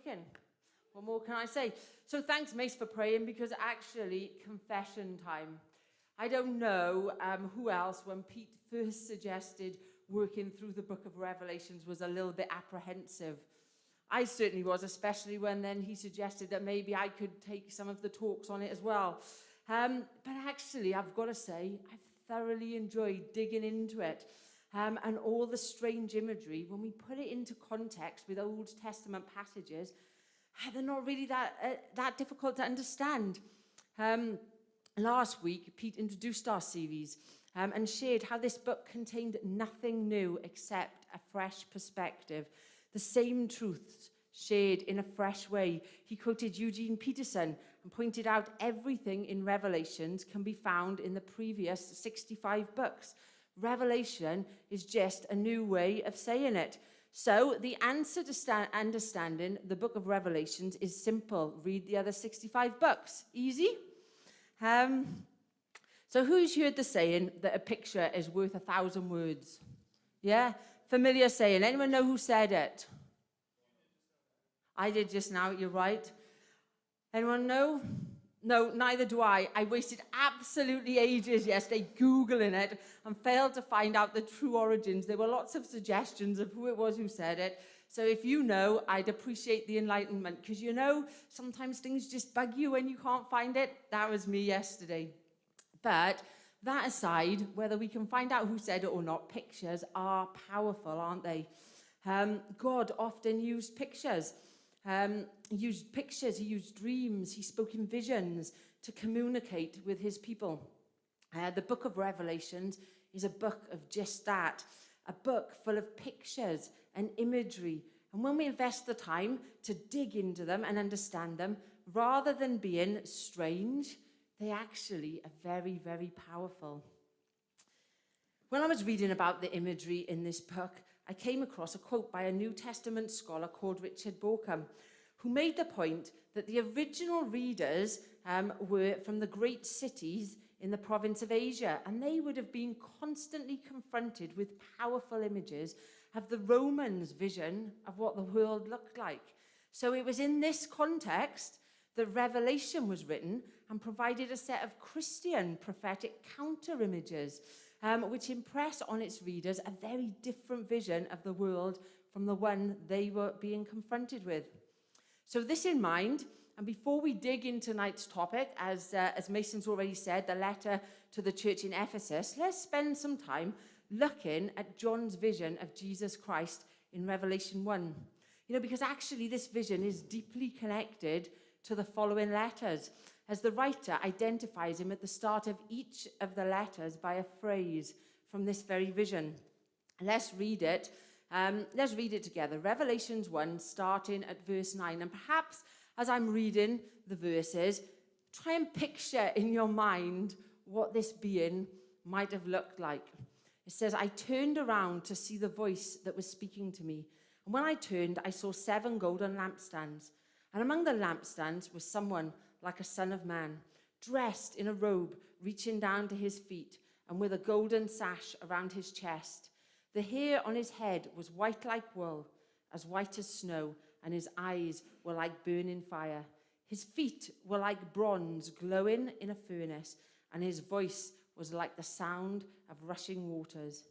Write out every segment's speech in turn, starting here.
working. What more can I say? So thanks, Mace, for praying, because actually, confession time. I don't know who else, when Pete first suggested working through the book of Revelations, was a little bit apprehensive. I certainly was, especially when then he suggested that maybe I could take some of the talks on it as well. But actually, I've got to say, I've thoroughly enjoyed digging into it. And all the strange imagery, when we put it into context with Old Testament passages, they're not really that difficult to understand. Last week, Pete introduced our series and shared how this book contained nothing new except a fresh perspective, the same truths shared in a fresh way. He quoted Eugene Peterson and pointed out everything in Revelations can be found in the previous 65 books. Revelation is just a new way of saying it. So the answer to understanding the book of Revelations is simple. Read the other 65 books. Easy? So who's heard the saying that a picture is worth 1,000 words? Yeah? Familiar saying. Anyone know who said it? I did just now, you're right. Anyone know? No, neither do I. I wasted absolutely ages yesterday Googling it and failed to find out the true origins. There were lots of suggestions of who it was who said it. So if you know, I'd appreciate the enlightenment, because you know, sometimes things just bug you when you can't find it. That was me yesterday. But that aside, whether we can find out who said it or not, pictures are powerful, aren't they? God often used pictures. He used pictures, he used dreams, he spoke in visions to communicate with his people. The book of Revelations is a book of just that, a book full of pictures and imagery. And when we invest the time to dig into them and understand them, rather than being strange, they actually are very, very powerful. When I was reading about the imagery in this book, I came across a quote by a New Testament scholar called Richard Bauckham, who made the point that the original readers were from the great cities in the province of Asia, and they would have been constantly confronted with powerful images of the Romans' vision of what the world looked like. So it was in this context that Revelation was written and provided a set of Christian prophetic counter-images, which impress on its readers a very different vision of the world from the one they were being confronted with. So this in mind, and before we dig into tonight's topic, as Mason's already said, the letter to the church in Ephesus, let's spend some time looking at John's vision of Jesus Christ in Revelation 1. You know, because actually this vision is deeply connected to the following letters, as the writer identifies him at the start of each of the letters by a phrase from this very vision. Let's read it. Let's read it together. Revelations 1, starting at verse 9. And perhaps as I'm reading the verses, try and picture in your mind what this being might have looked like. It says, I turned around to see the voice that was speaking to me. And when I turned, I saw 7 golden lampstands. And among the lampstands was someone like a son of man, dressed in a robe reaching down to his feet, and with a golden sash around his chest. The hair on his head was white like wool, as white as snow, and his eyes were like burning fire. His feet were like bronze glowing in a furnace, and his voice was like the sound of rushing waters.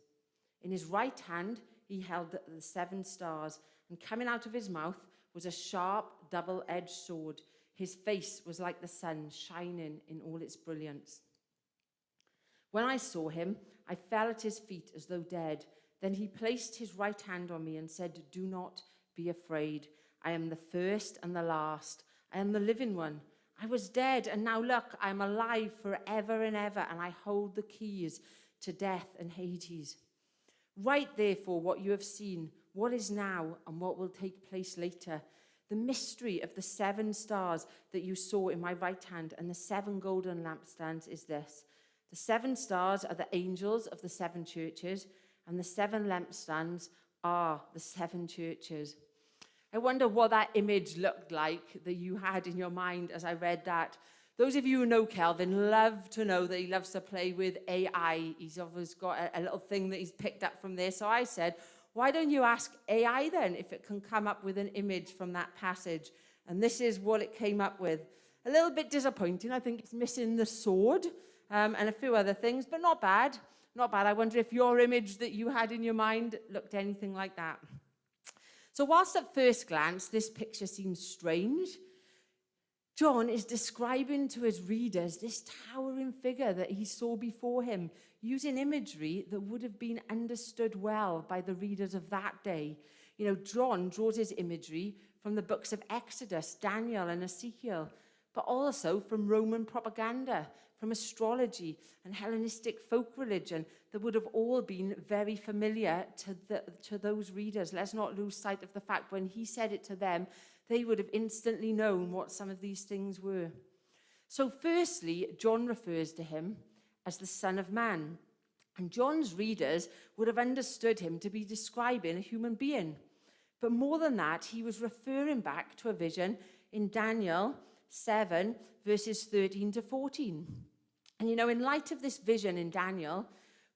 In his right hand he held the 7 stars, and coming out of his mouth was a sharp, double-edged sword. His face was like the sun, shining in all its brilliance. When I saw him, I fell at his feet as though dead. Then he placed his right hand on me and said, do not be afraid. I am the first and the last. I am the living one. I was dead, and now look, I am alive forever and ever, and I hold the keys to death and Hades. Write therefore what you have seen, what is now, and what will take place later. The mystery of the 7 stars that you saw in my right hand and the 7 golden lampstands is this. The 7 stars are the angels of the 7 churches, and the 7 lampstands are the 7 churches. I wonder what that image looked like that you had in your mind as I read that. Those of you who know Kelvin love to know that he loves to play with AI. He's always got a little thing that he's picked up from there. So I said, why don't you ask AI then if it can come up with an image from that passage? And this is what it came up with. A little bit disappointing. I think it's missing the sword and a few other things, but not bad. Not bad. I wonder if your image that you had in your mind looked anything like that. So whilst at first glance this picture seems strange, John is describing to his readers this towering figure that he saw before him, using imagery that would have been understood well by the readers of that day. You know, John draws his imagery from the books of Exodus, Daniel, and Ezekiel, but also from Roman propaganda, from astrology and Hellenistic folk religion that would have all been very familiar to those readers. Let's not lose sight of the fact when he said it to them, they would have instantly known what some of these things were. So firstly, John refers to him as the Son of Man. And John's readers would have understood him to be describing a human being. But more than that, he was referring back to a vision in Daniel 7, verses 13 to 14. And you know, in light of this vision in Daniel,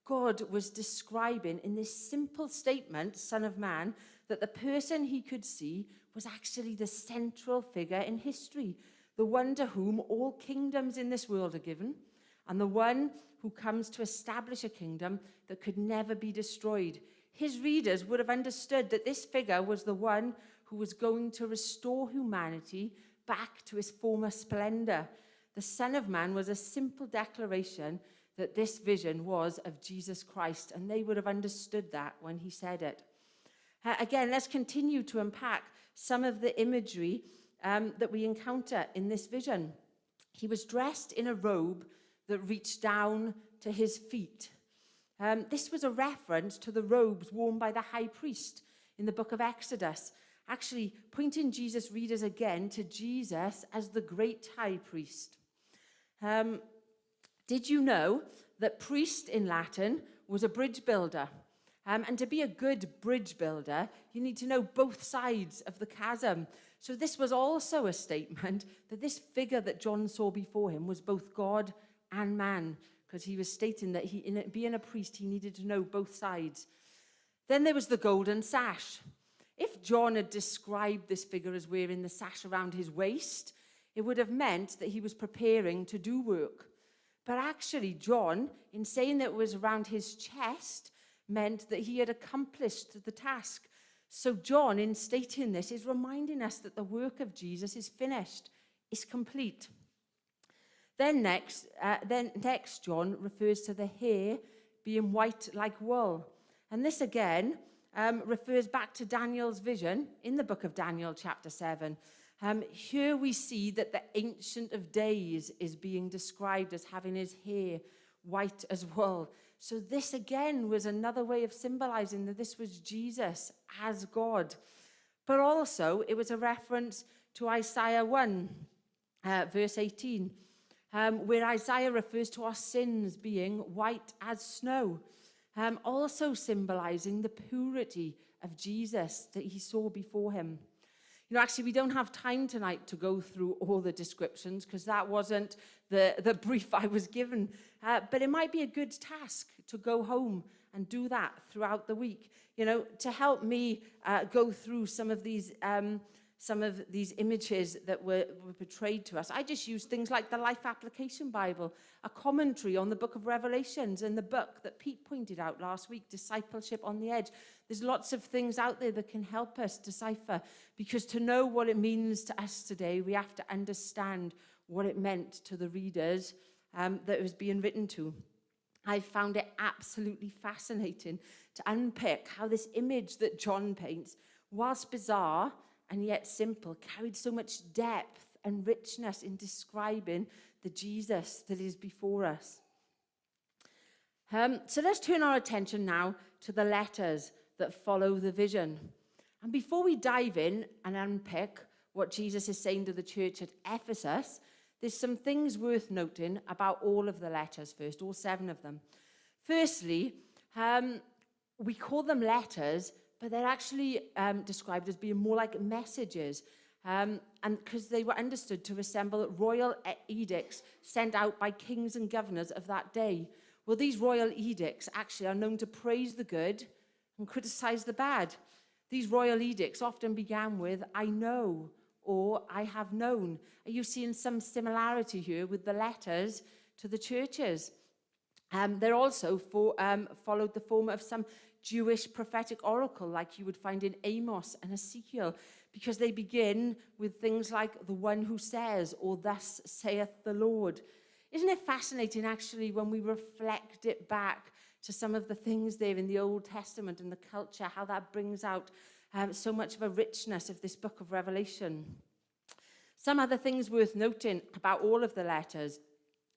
God was describing in this simple statement, Son of Man, that the person he could see was actually the central figure in history, the one to whom all kingdoms in this world are given, and the one who comes to establish a kingdom that could never be destroyed. His readers would have understood that this figure was the one who was going to restore humanity back to his former splendor. The Son of Man was a simple declaration that this vision was of Jesus Christ, and they would have understood that when he said it. Again, let's continue to unpack some of the imagery that we encounter in this vision. He was dressed in a robe that reached down to his feet. This was a reference to the robes worn by the high priest in the book of Exodus, actually pointing Jesus' readers again to Jesus as the great high priest. Did you know that priest in Latin was a bridge builder? And to be a good bridge builder, you need to know both sides of the chasm. So this was also a statement that this figure that John saw before him was both God and man, because he was stating that in being a priest, he needed to know both sides. Then there was the golden sash. If John had described this figure as wearing the sash around his waist, it would have meant that he was preparing to do work. But actually, John, in saying that it was around his chest, meant that he had accomplished the task. So John, in stating this, is reminding us that the work of Jesus is finished, is complete. Then next, John refers to the hair being white like wool. And this again refers back to Daniel's vision in the book of Daniel, chapter 7. Here we see that the Ancient of Days is being described as having his hair white as wool. So this again was another way of symbolizing that this was Jesus as God. But also it was a reference to Isaiah 1, verse 18, where Isaiah refers to our sins being white as snow, also symbolizing the purity of Jesus that he saw before him. You know, actually, we don't have time tonight to go through all the descriptions because that wasn't the brief I was given. But it might be a good task to go home and do that throughout the week. You know, to help me go through some of these images that were portrayed to us. I just used things like the Life Application Bible, a commentary on the book of Revelations, and the book that Pete pointed out last week, Discipleship on the Edge. There's lots of things out there that can help us decipher, because to know what it means to us today, we have to understand what it meant to the readers that it was being written to. I found it absolutely fascinating to unpick how this image that John paints, whilst bizarre and yet simple, carried so much depth and richness in describing the Jesus that is before us. So let's turn our attention now to the letters that follow the vision. And before we dive in and unpick what Jesus is saying to the church at Ephesus, there's some things worth noting about all of the letters first, all 7 of them. Firstly, we call them letters, but they're actually described as being more like messages, and because they were understood to resemble royal edicts sent out by kings and governors of that day. Well, these royal edicts actually are known to praise the good, and criticized the bad. These royal edicts often began with, I know, or I have known. Are you seeing some similarity here with the letters to the churches? They're also followed the form of some Jewish prophetic oracle, like you would find in Amos and Ezekiel, because they begin with things like the one who says, or thus saith the Lord. Isn't it fascinating, actually, when we reflect it back to some of the things there in the Old Testament and the culture, how that brings out so much of a richness of this book of Revelation? Some other things worth noting about all of the letters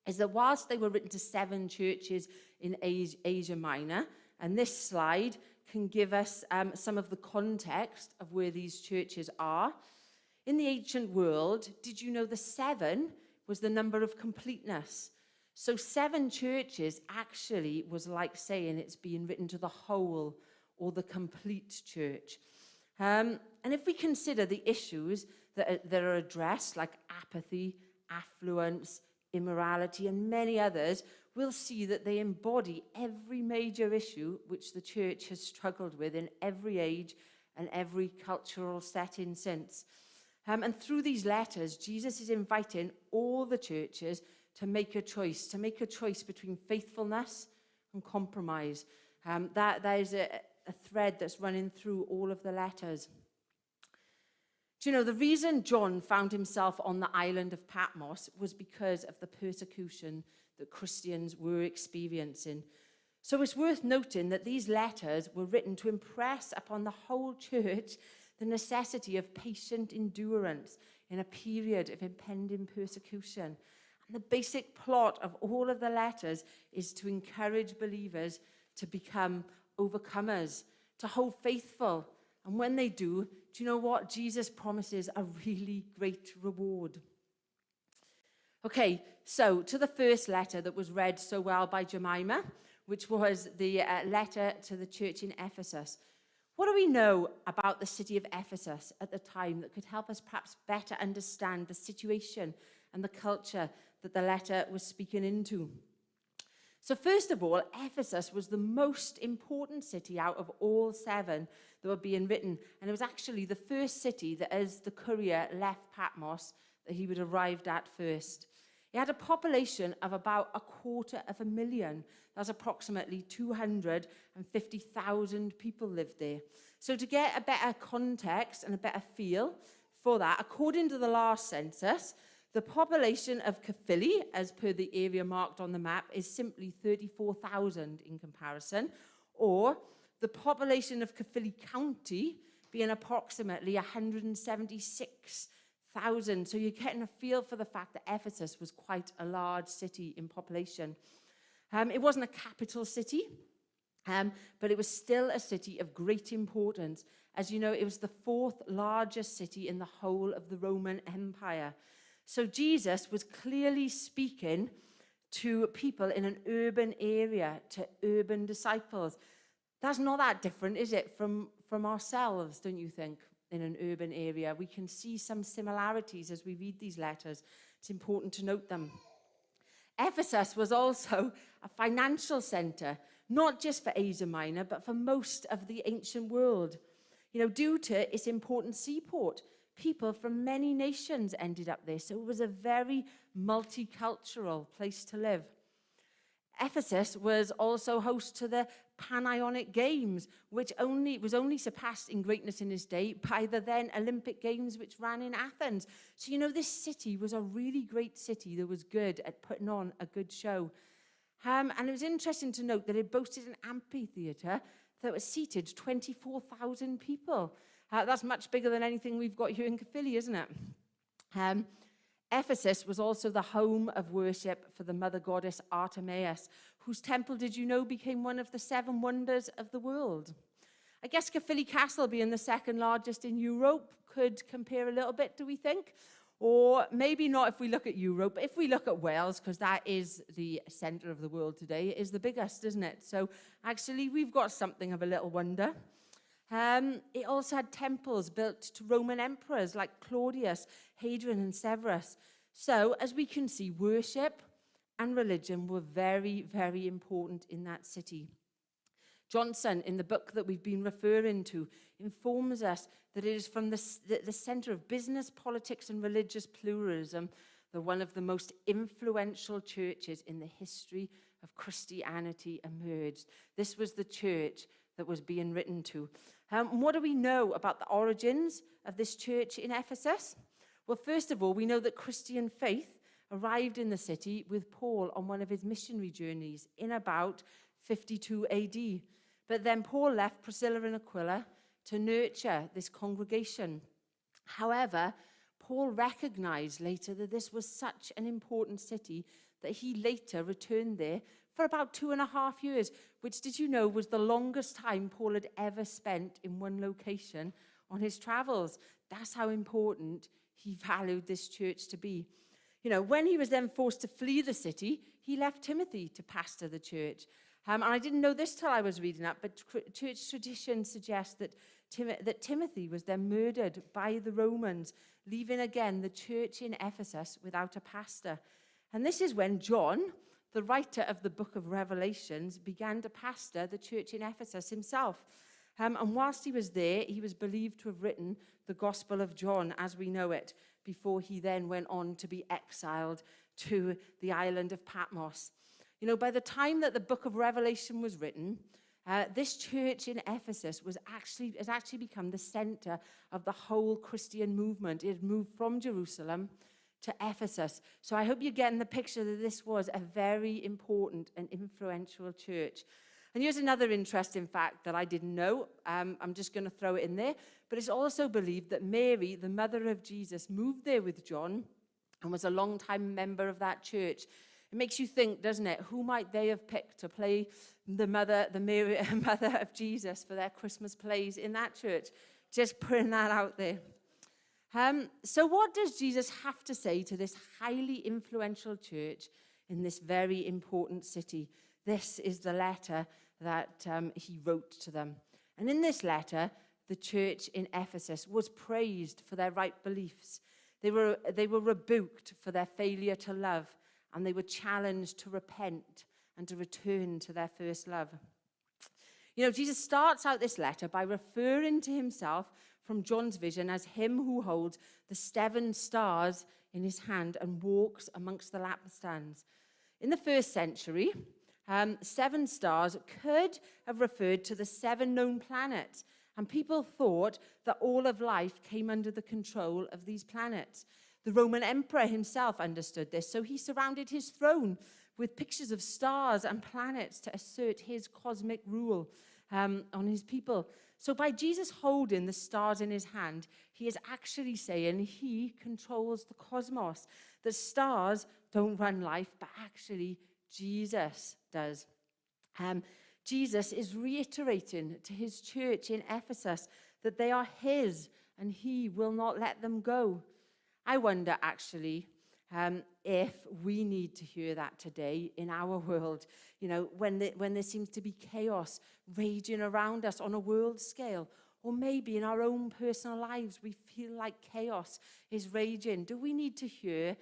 is that whilst they were written to 7 churches in Asia Minor, and this slide can give us some of the context of where these churches are. In the ancient world, did you know the 7 was the number of completeness? So 7 churches actually was like saying it's being written to the whole or the complete church. And if we consider the issues that are addressed, like apathy, affluence, immorality, and many others, we'll see that they embody every major issue which the church has struggled with in every age and every cultural setting since. And through these letters, Jesus is inviting all the churches to make a choice between faithfulness and compromise. That is a thread that's running through all of the letters. Do you know, the reason John found himself on the island of Patmos was because of the persecution that Christians were experiencing. So it's worth noting that these letters were written to impress upon the whole church the necessity of patient endurance in a period of impending persecution. And the basic plot of all of the letters is to encourage believers to become overcomers, to hold faithful. And when they do you know what? Jesus promises a really great reward. Okay, so to the first letter that was read so well by Jemima, which was the letter to the church in Ephesus. What do we know about the city of Ephesus at the time that could help us perhaps better understand the situation and the culture that the letter was speaking into? So first of all, Ephesus was the most important city out of all 7 that were being written. And it was actually the first city that, as the courier left Patmos, that he would arrived at first. It had a population of about 250,000. That's approximately 250,000 people lived there. So to get a better context and a better feel for that, according to the last census, the population of Caphili, as per the area marked on the map, is simply 34,000 in comparison, or the population of Caphili County being approximately 176,000. So you're getting a feel for the fact that Ephesus was quite a large city in population. It wasn't a capital city, but it was still a city of great importance. As you know, it was the 4th largest city in the whole of the Roman Empire. So Jesus was clearly speaking to people in an urban area, to urban disciples. That's not that different, is it, from ourselves, don't you think, in an urban area? We can see some similarities as we read these letters. It's important to note them. Ephesus was also a financial center, not just for Asia Minor, but for most of the ancient world. You know, due to its important seaport, people from many nations ended up there, so it was a very multicultural place to live. Ephesus was also host to the Panionic Games, which was only surpassed in greatness in his day by the then Olympic Games, which ran in Athens. So, you know, this city was a really great city that was good at putting on a good show. And it was interesting to note that it boasted an amphitheater that was seated 24,000 people. That's much bigger than anything we've got here in Caphili, isn't it? Ephesus was also the home of worship for the mother goddess Artemis, whose temple, did you know, became one of the 7 wonders of the world. I guess Caphili Castle, being the 2nd largest in Europe, could compare a little bit, do we think? Or maybe not if we look at Europe, but if we look at Wales, because that is the center of the world today, it is the biggest, isn't it? So actually, we've got something of a little wonder. It also had temples built to Roman emperors like Claudius, Hadrian, and Severus. So, as we can see, worship and religion were very, very important in that city. Johnson, in the book that we've been referring to, informs us that it is from the center of business, politics, and religious pluralism that one of the most influential churches in the history of Christianity emerged. This was the church that was being written to. What do we know about the origins of this church in Ephesus? Well, first of all, we know that Christian faith arrived in the city with Paul on one of his missionary journeys in about 52 AD. But then Paul left Priscilla and Aquila to nurture this congregation. However, Paul recognized later that this was such an important city that he later returned there for about 2.5 years, which, did you know, was the longest time Paul had ever spent in one location on his travels. That's how important he valued this church to be. You know, when he was then forced to flee the city, he left Timothy to pastor the church. And I didn't know this till I was reading that, but church tradition suggests that Timothy was then murdered by the Romans, leaving again the church in Ephesus without a pastor. And this is when John, the writer of the book of Revelations, began to pastor the church in Ephesus himself. And whilst he was there, he was believed to have written the Gospel of John as we know it, before he then went on to be exiled to the island of Patmos. You know, by the time that the book of Revelation was written, this church in Ephesus has actually become the center of the whole Christian movement. It had moved from Jerusalem to Ephesus. So I hope you're getting the picture that this was a very important and influential church. And here's another interesting fact that I didn't know. I'm just going to throw it in there. But it's also believed that Mary, the mother of Jesus, moved there with John and was a long-time member of that church. It makes you think, doesn't it? Who might they have picked to play the mother of Jesus for their Christmas plays in that church? Just putting that out there. So what does Jesus have to say to this highly influential church in this very important city? This is the letter that he wrote to them. And in this letter, the church in Ephesus was praised for their right beliefs. They were rebuked for their failure to love, and they were challenged to repent and to return to their first love. You know, Jesus starts out this letter by referring to himself from John's vision as him who holds the 7 stars in his hand and walks amongst the lampstands. In the first century, 7 stars could have referred to the 7 known planets, and people thought that all of life came under the control of these planets. The Roman emperor himself understood this, so he surrounded his throne with pictures of stars and planets to assert his cosmic rule on his people. So by Jesus holding the stars in his hand, he is actually saying he controls the cosmos. The stars don't run life, but actually Jesus does. Jesus is reiterating to his church in Ephesus that they are his and he will not let them go. I wonder actually if we need to hear that today in our world, you know, when there seems to be chaos raging around us on a world scale, or maybe in our own personal lives we feel like chaos is raging. Do we need to hear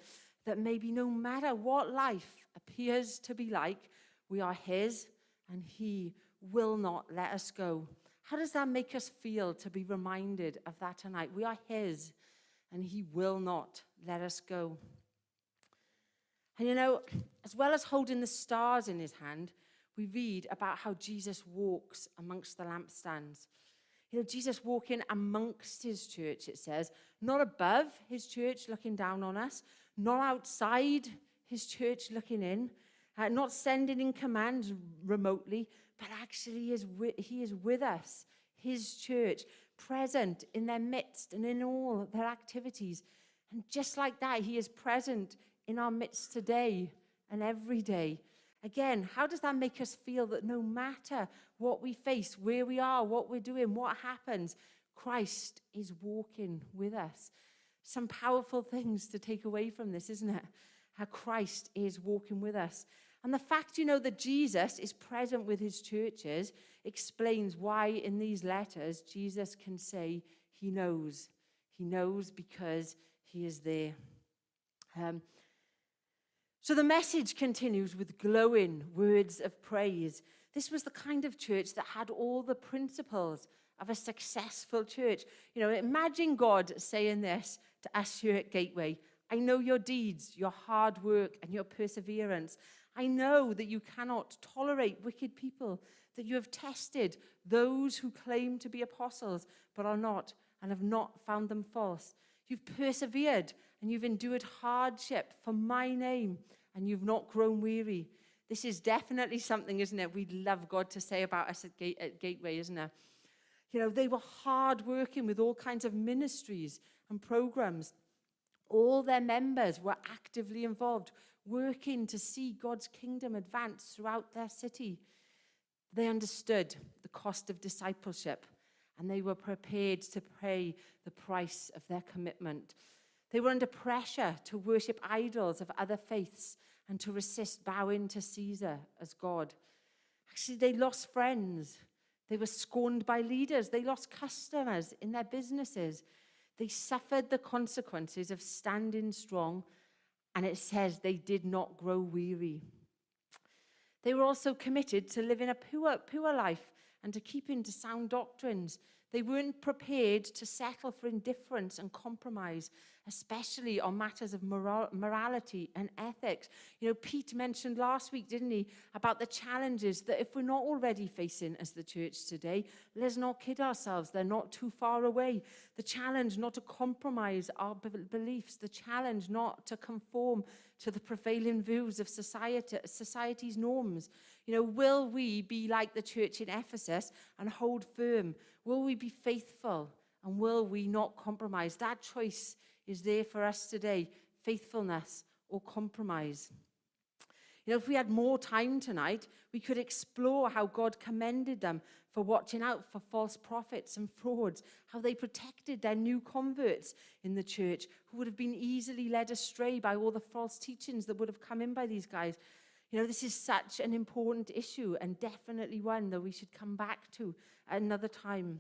that maybe no matter what life appears to be like, we are his and he will not let us go? How does that make us feel to be reminded of that tonight? We are his and he will not let us go. And you know, as well as holding the stars in his hand, we read about how Jesus walks amongst the lampstands. You know, Jesus walking amongst his church, it says, not above his church looking down on us, not outside his church looking in, not sending in commands remotely, but actually he is with us, his church, present in their midst and in all their activities. And just like that, he is present in our midst today and every day. Again, how does that make us feel that no matter what we face, where we are, what we're doing, what happens, Christ is walking with us? Some powerful things to take away from this, isn't it? How Christ is walking with us. And the fact, you know, that Jesus is present with his churches explains why in these letters Jesus can say he knows. He knows because he is there. So the message continues with glowing words of praise. This was the kind of church that had all the principles of a successful church. Imagine God saying this to us here at Gateway. I know your deeds, your hard work, and your perseverance. I know that you cannot tolerate wicked people, that you have tested those who claim to be apostles, but are not, and have not found them false. You've persevered, and you've endured hardship for my name, and you've not grown weary. This is definitely something, isn't it, we'd love God to say about us at Gateway, isn't it? They were hard working with all kinds of ministries and programs. All their members were actively involved, working to see God's kingdom advance throughout their city. They understood the cost of discipleship, and they were prepared to pay the price of their commitment. They were under pressure to worship idols of other faiths and to resist bowing to Caesar as God. Actually, they lost friends. They were scorned by leaders. They lost customers in their businesses. They suffered the consequences of standing strong, and it says they did not grow weary. They were also committed to living a pure life and to keeping to sound doctrines. They weren't prepared to settle for indifference and compromise, especially on matters of morality and ethics. Pete mentioned last week, didn't he, about the challenges that if we're not already facing as the church today, let's not kid ourselves, they're not too far away. The challenge not to compromise our beliefs, the challenge not to conform to the prevailing views of society's norms. Will we be like the church in Ephesus and hold firm? Will we be faithful? And will we not compromise? That choice is there for us today, faithfulness or compromise. If we had more time tonight, we could explore how God commended them for watching out for false prophets and frauds, how they protected their new converts in the church who would have been easily led astray by all the false teachings that would have come in by these guys. This is such an important issue and definitely one that we should come back to at another time.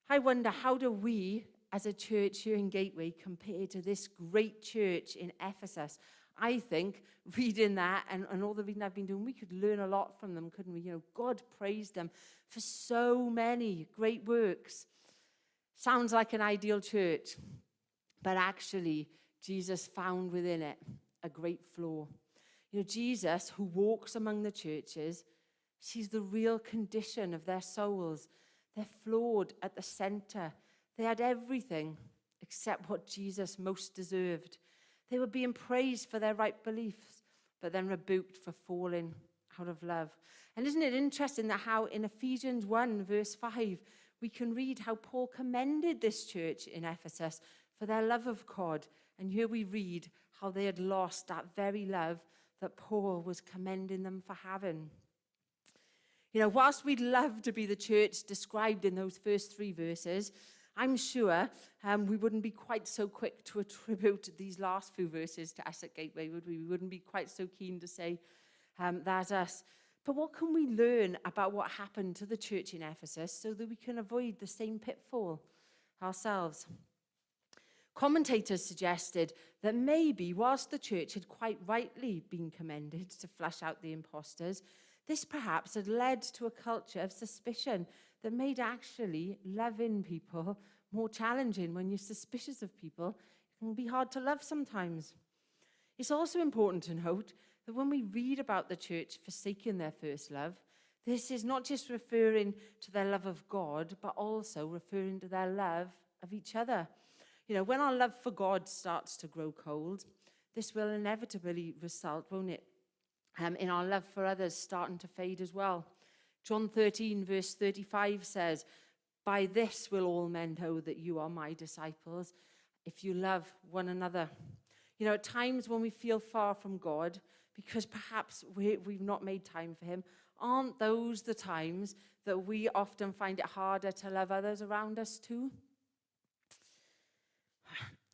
I wonder, how do we as a church here in Gateway compare to this great church in Ephesus? I think reading that and all the reading I've been doing, we could learn a lot from them, couldn't we? God praised them for so many great works. Sounds like an ideal church, but actually Jesus found within it a great flaw. Jesus, who walks among the churches, sees the real condition of their souls. They're flawed at the center. They had everything except what Jesus most deserved. They were being praised for their right beliefs, but then rebuked for falling out of love. And isn't it interesting that how in Ephesians 1, verse 5, we can read how Paul commended this church in Ephesus for their love of God. And here we read how they had lost that very love that Paul was commending them for having. Whilst we'd love to be the church described in those first 3 verses, I'm sure we wouldn't be quite so quick to attribute these last few verses to us at Gateway, would we? We wouldn't be quite so keen to say that's us. But what can we learn about what happened to the church in Ephesus so that we can avoid the same pitfall ourselves? Commentators suggested that maybe whilst the church had quite rightly been commended to flush out the impostors, this perhaps had led to a culture of suspicion that made actually loving people more challenging. When you're suspicious of people, it can be hard to love sometimes. It's also important to note that when we read about the church forsaking their first love, this is not just referring to their love of God, but also referring to their love of each other. When our love for God starts to grow cold, this will inevitably result, won't it, in our love for others starting to fade as well. John 13, verse 35 says, "By this will all men know that you are my disciples, if you love one another." At times when we feel far from God, because perhaps we've not made time for him, aren't those the times that we often find it harder to love others around us too?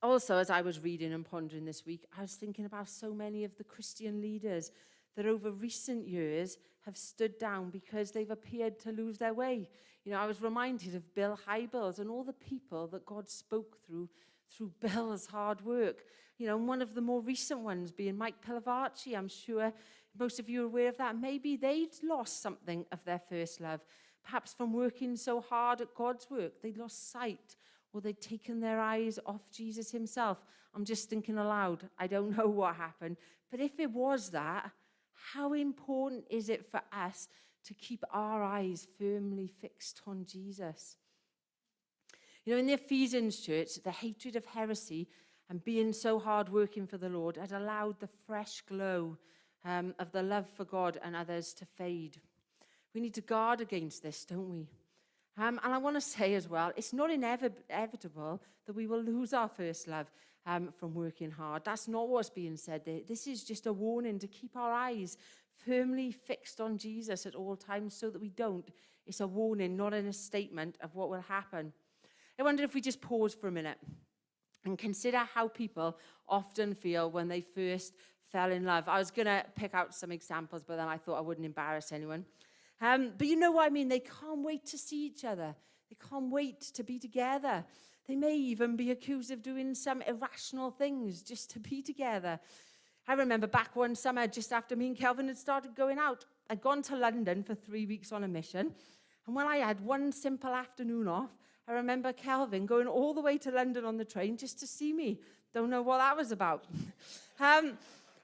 Also, as I was reading and pondering this week, I was thinking about so many of the Christian leaders that over recent years have stood down because they've appeared to lose their way. I was reminded of Bill Hybels and all the people that God spoke through through Bill's hard work. And one of the more recent ones being Mike Pilavachi. I'm sure most of you are aware of that. Maybe they'd lost something of their first love. Perhaps from working so hard at God's work, they'd lost sight, or they'd taken their eyes off Jesus himself. I'm just thinking aloud. I don't know what happened. But if it was that, how important is it for us to keep our eyes firmly fixed on Jesus? In the Ephesians church, the hatred of heresy and being so hard working for the Lord had allowed the fresh glow of the love for God and others to fade. We need to guard against this, don't we? And I want to say as well, it's not inevitable that we will lose our first love from working hard. That's not what's being said there. This is just a warning to keep our eyes firmly fixed on Jesus at all times so that we don't. It's a warning, not a statement of what will happen. I wonder if we just pause for a minute and consider how people often feel when they first fell in love. I was going to pick out some examples, but then I thought I wouldn't embarrass anyone. But you know what I mean? They can't wait to see each other. They can't wait to be together. They may even be accused of doing some irrational things just to be together. I remember back one summer, just after me and Kelvin had started going out, I'd gone to London for 3 weeks on a mission. And when I had one simple afternoon off, I remember Kelvin going all the way to London on the train just to see me. Don't know what that was about.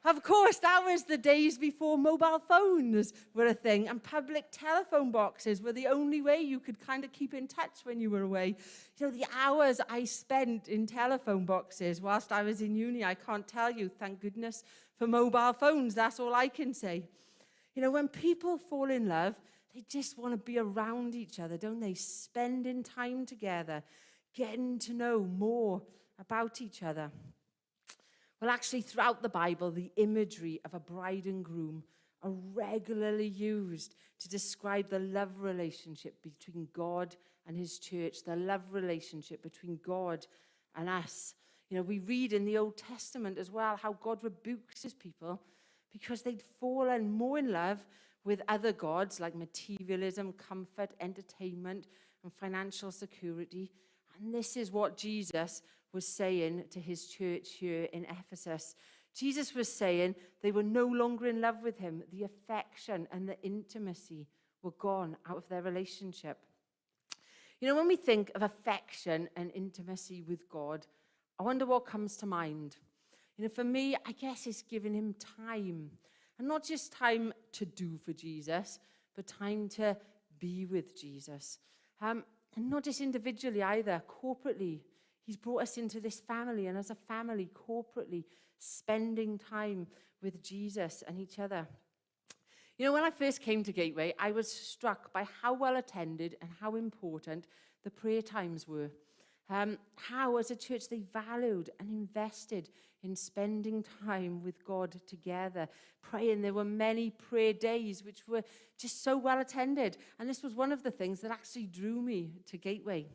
Of course, that was the days before mobile phones were a thing, and public telephone boxes were the only way you could kind of keep in touch when you were away. The hours I spent in telephone boxes whilst I was in uni, I can't tell you. Thank goodness for mobile phones. That's all I can say. When people fall in love, they just want to be around each other, don't they? Spending time together, getting to know more about each other. Well, actually, throughout the Bible, the imagery of a bride and groom are regularly used to describe the love relationship between God and his church, the love relationship between God and us. We read in the Old Testament as well how God rebukes his people because they'd fallen more in love with other gods like materialism, comfort, entertainment, and financial security. And this is what Jesus was saying to his church here in Ephesus. Jesus was saying they were no longer in love with him. The affection and the intimacy were gone out of their relationship. When we think of affection and intimacy with God, I wonder what comes to mind. For me, I guess it's giving him time. And not just time to do for Jesus, but time to be with Jesus. And not just individually either, corporately. He's brought us into this family, and as a family, corporately, spending time with Jesus and each other. When I first came to Gateway, I was struck by how well attended and how important the prayer times were. How, as a church, they valued and invested in spending time with God together, praying. There were many prayer days which were just so well attended. And this was one of the things that actually drew me to Gateway.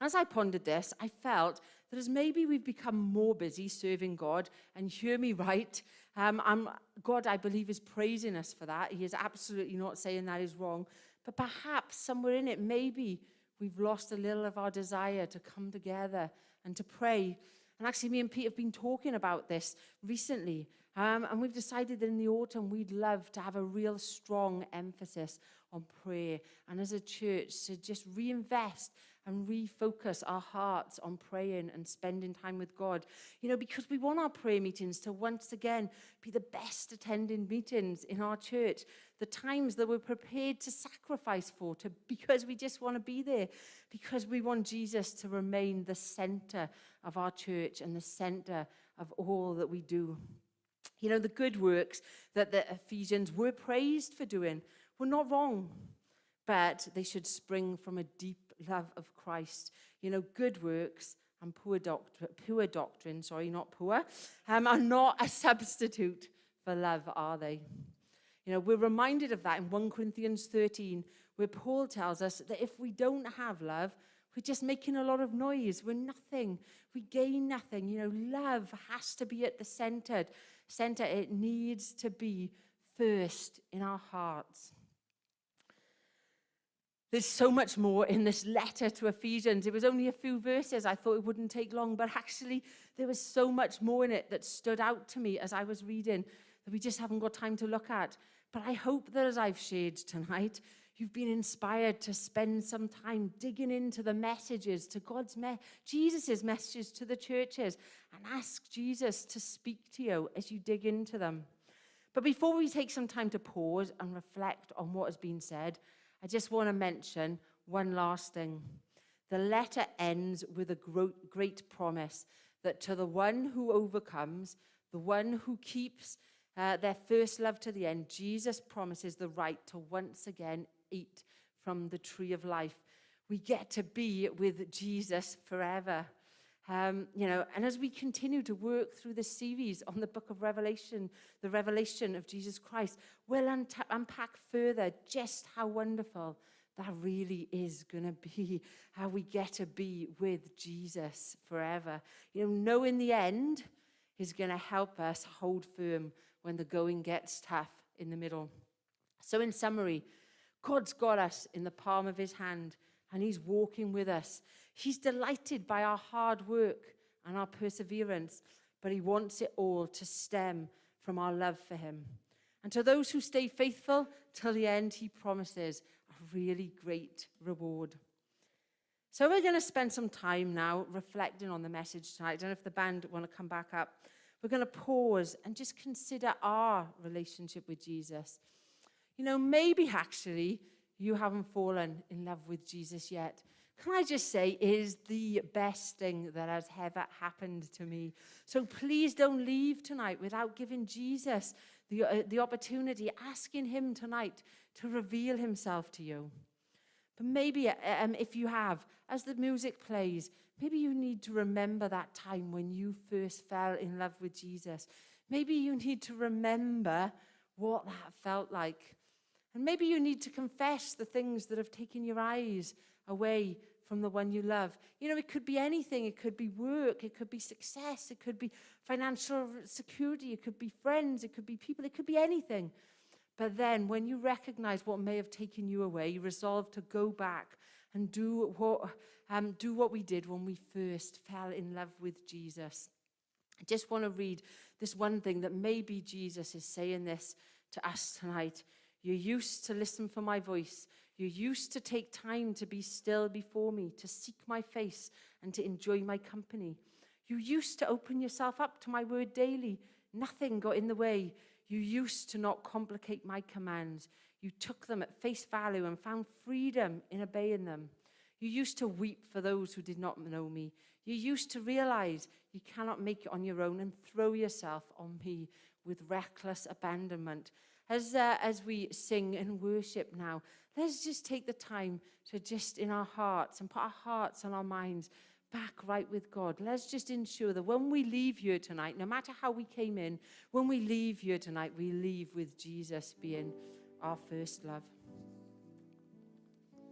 As I pondered this, I felt that as maybe we've become more busy serving God, and hear me right, God, I believe, is praising us for that. He is absolutely not saying that is wrong. But perhaps somewhere in it, maybe we've lost a little of our desire to come together and to pray. And actually, me and Pete have been talking about this recently. And we've decided that in the autumn, we'd love to have a real strong emphasis on prayer. And as a church, to just reinvest and refocus our hearts on praying and spending time with God. Because we want our prayer meetings to once again be the best attended meetings in our church. The times that we're prepared to sacrifice for, because we just want to be there. Because we want Jesus to remain the center of our church and the center of all that we do. The good works that the Ephesians were praised for doing were not wrong, but they should spring from a deep love of Christ. Good works and poor doctrine, are not a substitute for love, are they? We're reminded of that in 1 Corinthians 13, where Paul tells us that if we don't have love, we're just making a lot of noise. We're nothing. We gain nothing. Love has to be at the center. It needs to be first in our hearts. There's so much more in this letter to Ephesians. It was only a few verses. I thought it wouldn't take long, but actually there was so much more in it that stood out to me as I was reading that we just haven't got time to look at. But I hope that as I've shared tonight, you've been inspired to spend some time digging into the messages, to Jesus' messages to the churches, and ask Jesus to speak to you as you dig into them. But before we take some time to pause and reflect on what has been said, I just want to mention one last thing. The letter ends with a great promise that to the one who overcomes, the one who keeps their first love to the end, Jesus promises the right to once again eat from the tree of life. We get to be with Jesus forever. And as we continue to work through this series on the book of Revelation, the revelation of Jesus Christ, we'll unpack further just how wonderful that really is going to be, how we get to be with Jesus forever. Knowing the end is going to help us hold firm when the going gets tough in the middle. So in summary, God's got us in the palm of his hand, and he's walking with us. He's delighted by our hard work and our perseverance, but he wants it all to stem from our love for him. And to those who stay faithful till the end, he promises a really great reward. So we're going to spend some time now reflecting on the message tonight. I don't know if the band want to come back up. We're going to pause and just consider our relationship with Jesus. Maybe actually you haven't fallen in love with Jesus yet. Can I just say, it is the best thing that has ever happened to me. So please don't leave tonight without giving Jesus the opportunity, asking him tonight to reveal himself to you. But maybe if you have, as the music plays, maybe you need to remember that time when you first fell in love with Jesus. Maybe you need to remember what that felt like. And maybe you need to confess the things that have taken your eyes away from the one you love. It could be anything. It could be work. It could be success. It could be financial security. It could be friends. It could be people. It could be anything. But then when you recognize what may have taken you away, you resolve to go back and do what we did when we first fell in love with Jesus. I just want to read this one thing that maybe Jesus is saying this to us tonight. You used to listen for my voice. You used to take time to be still before me, to seek my face and to enjoy my company. You used to open yourself up to my word daily. Nothing got in the way. You used to not complicate my commands. You took them at face value and found freedom in obeying them. You used to weep for those who did not know me. You used to realize you cannot make it on your own and throw yourself on me with reckless abandonment. As we sing and worship now, let's just take the time to just in our hearts and put our hearts and our minds back right with God. Let's just ensure that when we leave here tonight, no matter how we came in, when we leave here tonight, we leave with Jesus being our first love.